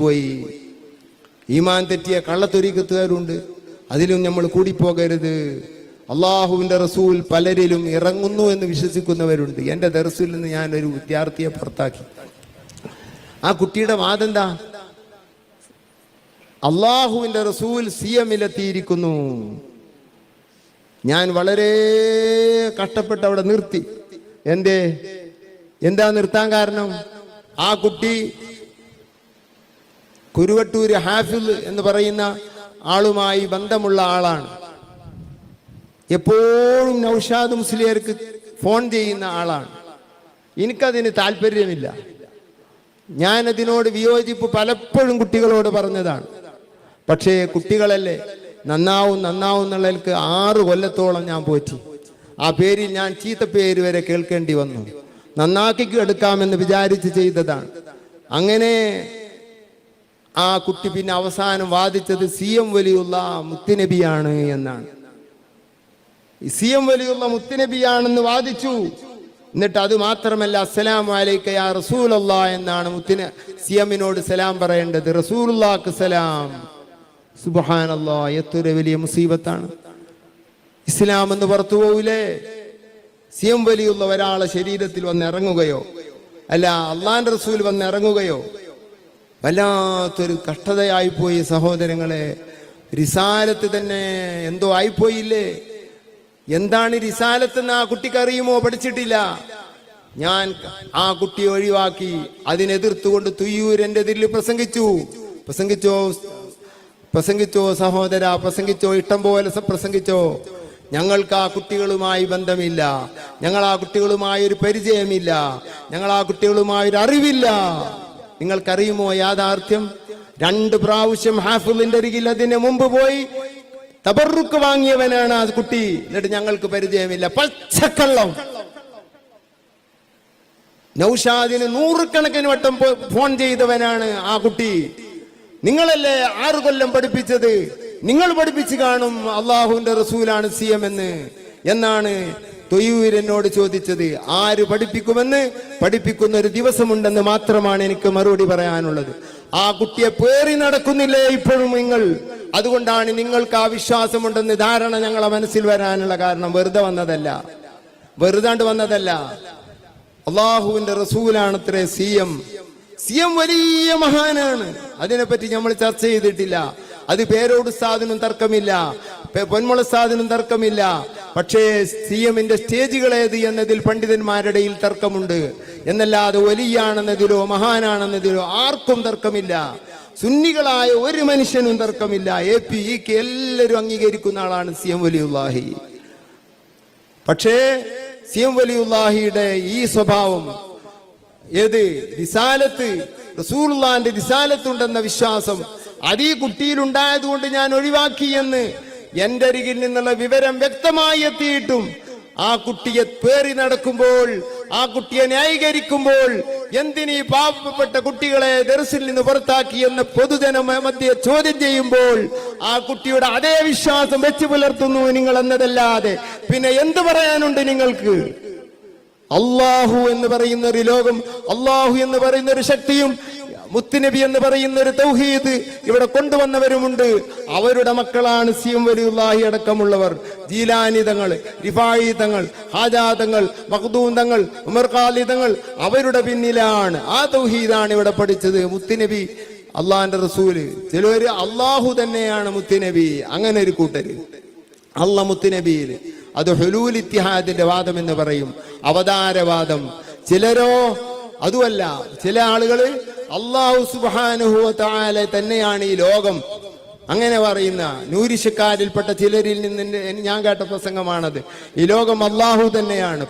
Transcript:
പോയി. ഈമാൻ തെറ്റിയ കള്ളത്തൊരീക്കത്തുകാരുണ്ട്, അതിലും നമ്മൾ കൂടിപ്പോകരുത്. അള്ളാഹുവിന്റെ റസൂൽ പലരിലും ഇറങ്ങുന്നു എന്ന് വിശ്വസിക്കുന്നവരുണ്ട്. എൻ്റെ ദർസിൽ നിന്ന് ഞാൻ ഒരു വിദ്യാർത്ഥിയെ പുറത്താക്കി. ആ കുട്ടിയുടെ വാദം എന്താ? അള്ളാഹുവിന്റെ റസൂൽ സിയമിലെത്തിയിരിക്കുന്നു. ഞാൻ വളരെ കഷ്ടപ്പെട്ട് അവിടെ നിർത്തി. എന്താ നിർത്താൻ കാരണം? ആ കുട്ടി കുരുവട്ടൂര് ഹാഫിൽ എന്ന് പറയുന്ന ആളുമായി ബന്ധമുള്ള ആളാണ്. എപ്പോഴും നൗഷാദ് മുസ്ലിയാർക്ക് ഫോൺ ചെയ്യുന്ന ആളാണ്. എനിക്കതിന് താല്പര്യമില്ല. ഞാനതിനോട് വിയോജിപ്പ് പലപ്പോഴും കുട്ടികളോട് പറഞ്ഞതാണ്. പക്ഷേ കുട്ടികളല്ലേ, നന്നാവും എന്നുള്ളതിലേക്ക് 6 കൊല്ലത്തോളം ഞാൻ പോറ്റി. ആ പേരിൽ ഞാൻ ചീത്തപ്പേര് വരെ കേൾക്കേണ്ടി വന്നു. നന്നാക്കി എടുക്കാമെന്ന് വിചാരിച്ച് ചെയ്തതാണ്. അങ്ങനെ ആ കുട്ടി പിന്നെ അവസാനം വാദിച്ചത് CM വലിയുള്ള മുത്തുനബിയാണ് എന്നാണ്. CM വലിയുള്ള മുത്തുനബിയാണെന്ന് വാദിച്ചു. എന്നിട്ട് അത് മാത്രമല്ല, അസ്സലാമു അലൈക യാ റസൂലല്ലാഹ് എന്നാണ് CMനോട് സലാം പറയേണ്ടത്. റസൂലുള്ളാഹിക്ക് സലാം. സുബ്ഹാനല്ലാഹ്, എത്ര വലിയ മുസീബത്താണ്. ഇസ്ലാം എന്ന് പുറത്തു പോവില്ലേ? CM വലിയുള്ള ഒരാളെ ശരീരത്തിൽ വന്ന് ഇറങ്ങുകയോ അല്ല അള്ളാന്റെ റസൂൽ വന്ന് ഇറങ്ങുകയോ വല്ലാത്തൊരു കഷ്ടതയായിപ്പോയി സഹോദരങ്ങളെ. റിസാലത്ത് തന്നെ എന്തോ ആയിപ്പോയില്ലേ? എന്താണ് റിസാലത്ത് എന്ന് ആ കുട്ടിക്ക് അറിയുമോ? പഠിച്ചിട്ടില്ല. ഞാൻ ആ കുട്ടിയെ ഒഴിവാക്കി. അതിനെതിർത്തുകൊണ്ട് തുയ്യൂർ എൻ്റെ എതിരിൽ പ്രസംഗിച്ചോ സഹോദര, പ്രസംഗിച്ചോ, ഇഷ്ടം പോലെ പ്രസംഗിച്ചോ. ഞങ്ങൾക്ക് ആ കുട്ടികളുമായി ബന്ധമില്ല, ഞങ്ങൾ ആ കുട്ടികളുമായി ഒരു പരിചയമില്ല, ഞങ്ങൾ ആ കുട്ടികളുമായി ഒരു അറിവില്ല. നിങ്ങൾക്കറിയുമോ യാഥാർത്ഥ്യം? 2 പ്രാവശ്യം ഹാഫിളിന്റെ അരികിൽ അതിന് മുമ്പ് പോയി തബറുക്ക് വാങ്ങിയവനാണ് ആ കുട്ടി. എന്നിട്ട് ഞങ്ങൾക്ക് പരിചയമില്ല. പച്ചക്കള്ളം. നൗഷാദിന് 100 കണക്കിന് വട്ടം ഫോൺ ചെയ്തവനാണ് ആ കുട്ടി. നിങ്ങളല്ലേ 6 കൊല്ലം പഠിപ്പിച്ചത്? നിങ്ങൾ പഠിപ്പിച്ചു കാണും അള്ളാഹുവിന്റെ റസൂലാണ് CM എന്നാണ് തൊയ്യൂർ എന്നോട് ചോദിച്ചത്. ആര് പഠിപ്പിക്കുമെന്ന്? പഠിപ്പിക്കുന്ന ഒരു ദിവസമുണ്ടെന്ന് മാത്രമാണ് എനിക്ക് മറുപടി പറയാനുള്ളത്. ആ കുട്ടിയെ പേറി നടക്കുന്നില്ലേ ഇപ്പോഴും നിങ്ങൾ? അതുകൊണ്ടാണ് നിങ്ങൾക്ക് ആ വിശ്വാസമുണ്ടെന്ന് ധാരണ ഞങ്ങളെ മനസ്സിൽ വരാനുള്ള കാരണം. വെറുതെ വന്നതല്ല. അള്ളാഹുവിന്റെ റസൂലാണത്രേ CM വലിയ മഹാനാണ്. അതിനെപ്പറ്റി നമ്മൾ ചർച്ച ചെയ്തിട്ടില്ല. അത് പേരോട് ഉസ്താദിനും തർക്കമില്ല, പൊന്മുള ഉസ്താദിനും തർക്കമില്ല. പക്ഷേ CMന്റെ സ്റ്റേജുകൾ ഏത് എന്നതിൽ പണ്ഡിതന്മാരുടെ ഇടയിൽ തർക്കമുണ്ട് എന്നല്ലാതെ വലിയാണെന്നതിലോ മഹാനാണെന്നതിലോ ആർക്കും തർക്കമില്ല. സുന്നികളായ ഒരു മനുഷ്യനും തർക്കമില്ല. AP EK എല്ലാവരും അംഗീകരിക്കുന്ന ആളാണ് CM വലിയുല്ലാഹി. പക്ഷേ CM വലിയുല്ലാഹിയുടെ ഈ സ്വഭാവം ഏത്? റിസാലത്ത്, റസൂലുള്ളാഹിന്റെ റിസാലത്തുണ്ടെന്ന വിശ്വാസം അത് ഈ കുട്ടിയിലുണ്ടായതുകൊണ്ട് ഞാൻ ഒഴിവാക്കി എന്ന് എന്റെ അരികിൽ നിന്നുള്ള വിവരം വ്യക്തമായി എത്തിയിട്ടും ആ കുട്ടിയെ പേറി നടക്കുമ്പോൾ, ആ കുട്ടിയെ ന്യായീകരിക്കുമ്പോൾ, എന്തിനീ പാവപ്പെട്ട കുട്ടികളെ ദർസിൽ നിന്ന് പുറത്താക്കി എന്ന് പൊതുജന മധ്യേ ചോദ്യം ചെയ്യുമ്പോൾ ആ കുട്ടിയുടെ അതേ വിശ്വാസം വെച്ച് പുലർത്തുന്നു നിങ്ങൾ എന്നതല്ലാതെ പിന്നെ എന്ത് പറയാനുണ്ട് നിങ്ങൾക്ക്? അള്ളാഹു എന്ന് പറയുന്ന ഒരു ലോകം, അള്ളാഹു എന്ന് പറയുന്ന ഒരു ശക്തിയും മുത്തുനബി എന്ന് പറയുന്ന ഒരു തൗഹീദ് ഇവിടെ കൊണ്ടുവന്നവരുമുണ്ട്. അവരുടെ മക്കളാണ് CM വലിയുല്ലാഹി അടക്കമുള്ളവർ. ജീലാനി തങ്ങൾ, റിഫായി തങ്ങൾ, ഹാജാ തങ്ങൾ, മഖ്ദൂം തങ്ങൾ, ഉമർ ഖാലി തങ്ങൾ അവരുടെ പിന്നിലാണ്. ആ തൗഹീദാണ് ഇവിടെ പഠിച്ചത്. മുത്തുനബി അള്ളാഹിന്റെ റസൂല്. ചിലര് അള്ളാഹു തന്നെയാണ് മുത്തുനബി. അങ്ങനെ ഒരു കൂട്ടര് മുത്തുനബിയിൽ അത് ഹുലൂൽ ഇത്തിഹാദിന്റെ വാദം എന്ന് പറയും, അവതാരവാദം. ചിലരോ അതുമല്ല, ചില ആളുകള് അല്ലാഹു സുബ്ഹാനഹു വ തആല തന്നെയാണ് ഈ ലോകം അങ്ങനെ പറയുന്ന നൂരിശക്കാരിൽപ്പെട്ട ചിലരിൽ നിന്ന് ഞാൻ കേട്ട പ്രസംഗമാണത്. ഈ ലോകം അല്ലാഹു തന്നെയാണ്.